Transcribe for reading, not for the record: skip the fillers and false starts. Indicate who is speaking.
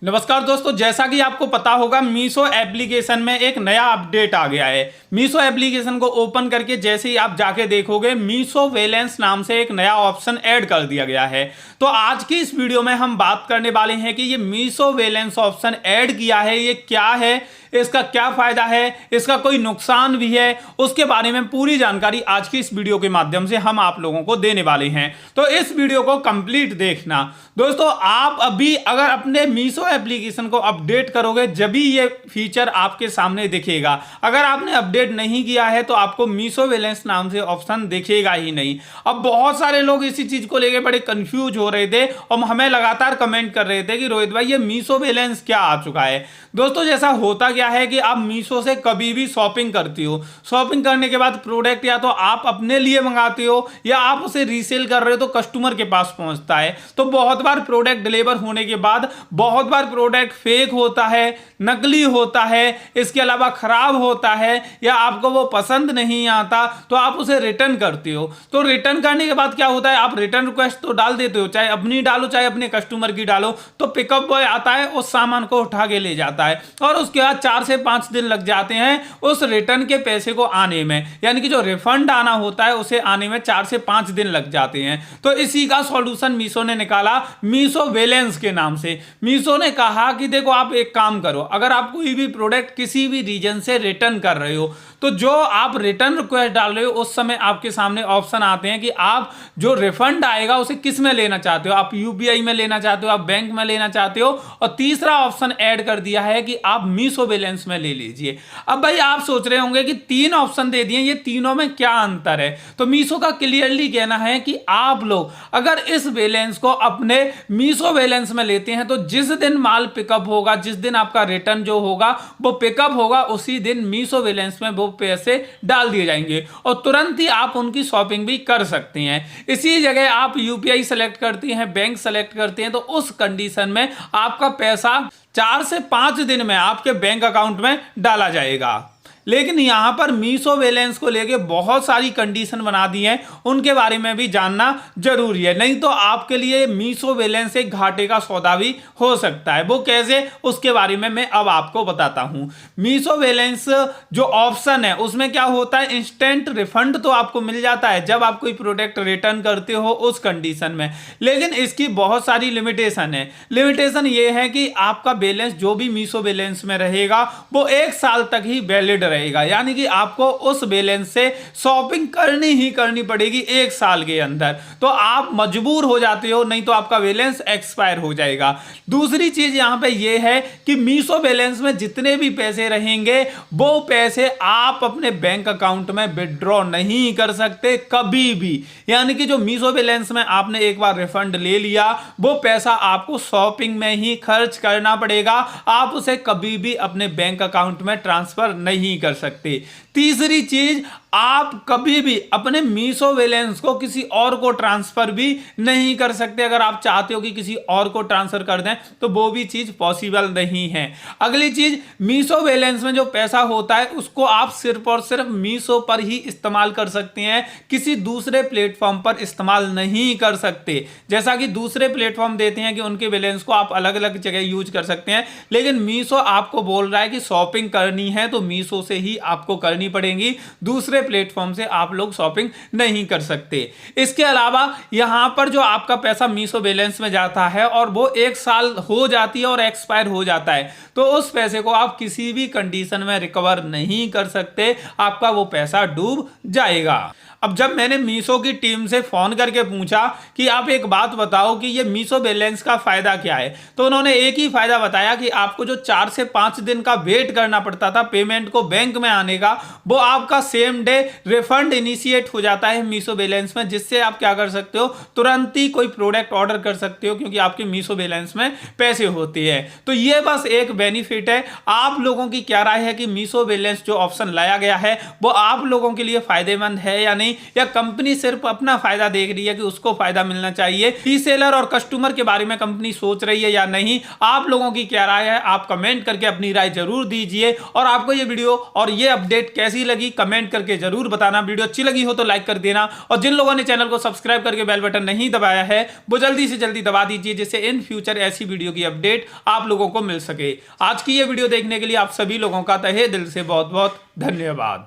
Speaker 1: नमस्कार दोस्तों, जैसा कि आपको पता होगा मीशो एप्लीकेशन में एक नया अपडेट आ गया है। मीशो एप्लीकेशन को ओपन करके जैसे ही आप जाके देखोगे मीशो बैलेंस नाम से एक नया ऑप्शन ऐड कर दिया गया है। तो आज की इस वीडियो में हम बात करने वाले हैं कि ये मीशो बैलेंस ऑप्शन ऐड किया है, ये क्या है, इसका क्या फायदा है, इसका कोई नुकसान भी है, उसके बारे में पूरी जानकारी आज की इस वीडियो के माध्यम से हम आप लोगों को देने वाले हैं। तो इस वीडियो को कंप्लीट देखना। दोस्तों, आप अभी अगर अपने मीशो एप्लीकेशन को अपडेट करोगे जब भी ये फीचर आपके सामने दिखेगा। अगर आपने अपडेट नहीं किया है तो आपको मीशो बैलेंस नाम से ऑप्शन दिखेगा ही नहीं। अब बहुत सारे लोग इसी चीज को लेकर बड़े कंफ्यूज हो रहे थे और हमें लगातार कमेंट कर रहे थे कि रोहित भाई ये मीशो बैलेंस क्या आ चुका है। दोस्तों, जैसा होता क्या है कि आप मीशो से कभी भी शॉपिंग करती हो, शॉपिंग करने के बाद प्रोडक्ट या तो आप अपने लिए मंगाते हो या आप उसे रीसेल कर रहे हो तो कस्टमर के पास पहुंचता है। तो बहुत बार प्रोडक्ट डिलीवर होने के बाद बहुत बार प्रोडक्ट फेक होता है, नकली होता है, इसके अलावा खराब होता है या आपको वो पसंद नहीं आता तो आप उसे रिटर्न करते हो। तो रिटर्न करने के बाद क्या होता है, आप रिटर्न रिक्वेस्ट तो डाल देते हो, चाहे अपनी डालो चाहे अपने कस्टमर की डालो, तो पिकअप बॉय आता है, उस सामान को उठा के ले जाता है और उसके बाद 4 से 5 दिन लग जाते हैं उस रिटर्न के पैसे को आने में, यानी कि जो रिफंड आना होता है उसे आने में 4 से 5 दिन लग जाते हैं। तो इसी का सॉल्यूशन मीशो ने निकाला मीशो बैलेंस के नाम से। मीशो ने कहा कि देखो, आप एक काम करो, अगर आप कोई भी प्रोडक्ट किसी भी रीजन से रिटर्न कर रहे हो तो जो आप रिटर्न रिक्वेस्ट डाल रहे हो उस समय आपके सामने ऑप्शन आते हैं कि आप जो रिफंड आएगा उसे किस में लेना चाहते हो, आप यूपीआई में लेना चाहते हो, आप बैंक में लेना चाहते हो, और तीसरा ऑप्शन ऐड कर दिया है कि आप मीशो बैलेंस में ले लीजिए। अब भाई आप सोच रहे होंगे कि 3 ऑप्शन दे दिए, ये तीनों में क्या अंतर है। तो मीशो का क्लियरली कहना है कि आप लोग अगर इस बैलेंस को अपने मीशो बैलेंस में लेते हैं तो जिस दिन माल पिकअप होगा, जिस दिन आपका रिटर्न जो होगा वो पिकअप होगा, उसी दिन मीशो बैलेंस में वो पैसे डाल दिए जाएंगे और तुरंत ही आप उनकी शॉपिंग भी कर सकते हैं। इसी जगह आप यूपीआई सेलेक्ट करती हैं, बैंक सेलेक्ट करते हैं, तो उस कंडीशन में आपका पैसा 4 से 5 दिन में आपके बैंक अकाउंट में डाला जाएगा। लेकिन यहां पर मीशो बैलेंस को लेके बहुत सारी कंडीशन बना दी है, उनके बारे में भी जानना जरूरी है, नहीं तो आपके लिए मीशो बैलेंस एक घाटे का सौदा भी हो सकता है। वो कैसे, उसके बारे में मैं अब आपको बताता हूं। मीशो बैलेंस जो ऑप्शन है उसमें क्या होता है, इंस्टेंट रिफंड तो आपको मिल जाता है जब आप कोई प्रोडक्ट रिटर्न करते हो उस कंडीशन में, लेकिन इसकी बहुत सारी लिमिटेशन है। लिमिटेशन ये है कि आपका बैलेंस जो भी मीशो बैलेंस में रहेगा वो 1 साल तक ही वैलिड रहेगा, यानी कि आपको उस बैलेंस से शॉपिंग करनी ही करनी पड़ेगी 1 साल के अंदर। तो आप मजबूर हो जाते हो, नहीं तो आपका बैलेंस एक्सपायर हो जाएगा। दूसरी चीज यहां पे ये है कि मीशो बैलेंस में जितने भी पैसे रहेंगे वो पैसे आप अपने बैंक अकाउंट में विड्रॉ नहीं कर सकते कभी भी, यानी कि जो मीशो बैलेंस में आपने एक बार रिफंड ले लिया वो पैसा आपको शॉपिंग में ही खर्च करना पड़ेगा, आप उसे कभी भी अपने बैंक अकाउंट में ट्रांसफर नहीं कर सकते। तीसरी चीज, आप कभी भी अपने मीशो बैलेंस को किसी और को ट्रांसफर भी नहीं कर सकते। अगर आप चाहते हो कि किसी और को ट्रांसफर कर दें तो वो भी चीज पॉसिबल नहीं है। अगली चीज, मीशो बैलेंस में जो पैसा होता है उसको आप सिर्फ और सिर्फ मीशो पर ही इस्तेमाल कर सकते हैं, किसी दूसरे प्लेटफॉर्म पर इस्तेमाल नहीं कर सकते। जैसा कि दूसरे प्लेटफॉर्म देते हैं कि उनके बैलेंस को आप अलग अलग जगह यूज कर सकते हैं, लेकिन मीशो आपको बोल रहा है कि शॉपिंग करनी है तो मीशो से ही आपको करनी पड़ेगी, दूसरे प्लेटफॉर्म से आप लोग शॉपिंग नहीं कर सकते। इसके अलावा यहां पर जो आपका पैसा मीशो बैलेंस में जाता है और वो 1 साल हो जाती है और एक्सपायर हो जाता है, तो उस पैसे को आप किसी भी कंडीशन में रिकवर नहीं कर सकते, आपका वो पैसा डूब जाएगा। अब जब मैंने मीशो की टीम से फोन करके पूछा कि आप एक बात बताओ कि ये मीशो बैलेंस का फायदा क्या है, तो उन्होंने एक ही फायदा बताया कि आपको जो 4 से 5 दिन का वेट करना पड़ता था पेमेंट को बैंक में आने का, वो आपका सेम डे रिफंड इनिशिएट हो जाता है मीशो बैलेंस में, जिससे आप क्या कर सकते हो, तुरंत ही कोई प्रोडक्ट ऑर्डर कर सकते हो क्योंकि आपके मीशो बैलेंस में पैसे होते हैं। तो ये बस एक बेनिफिट है। आप लोगों की क्या राय है कि मीशो बैलेंस जो ऑप्शन लाया गया है वो आप लोगों के लिए फायदेमंद है या नहीं, या कंपनी सिर्फ अपना फायदा देख रही है कि उसको फायदा मिलना चाहिए, रीसेलर और कस्टमर के बारे में कंपनी सोच रही है या नहीं। आप लोगों की क्या राय है, आप कमेंट करके अपनी राय जरूर दीजिए, और आपको ये वीडियो और ये अपडेट कैसी लगी कमेंट करके जरूर बताना। वीडियो अच्छी लगी हो तो लाइक कर देना, और जिन लोगों ने चैनल को सब्सक्राइब करके बेल बटन नहीं दबाया है वो जल्दी से जल्दी दबा दीजिए, जिससे इन फ्यूचर ऐसी वीडियो की अपडेट आप लोगों को मिल सके। आज की ये वीडियो देखने के लिए आप सभी लोगों का तहे दिल से बहुत बहुत धन्यवाद।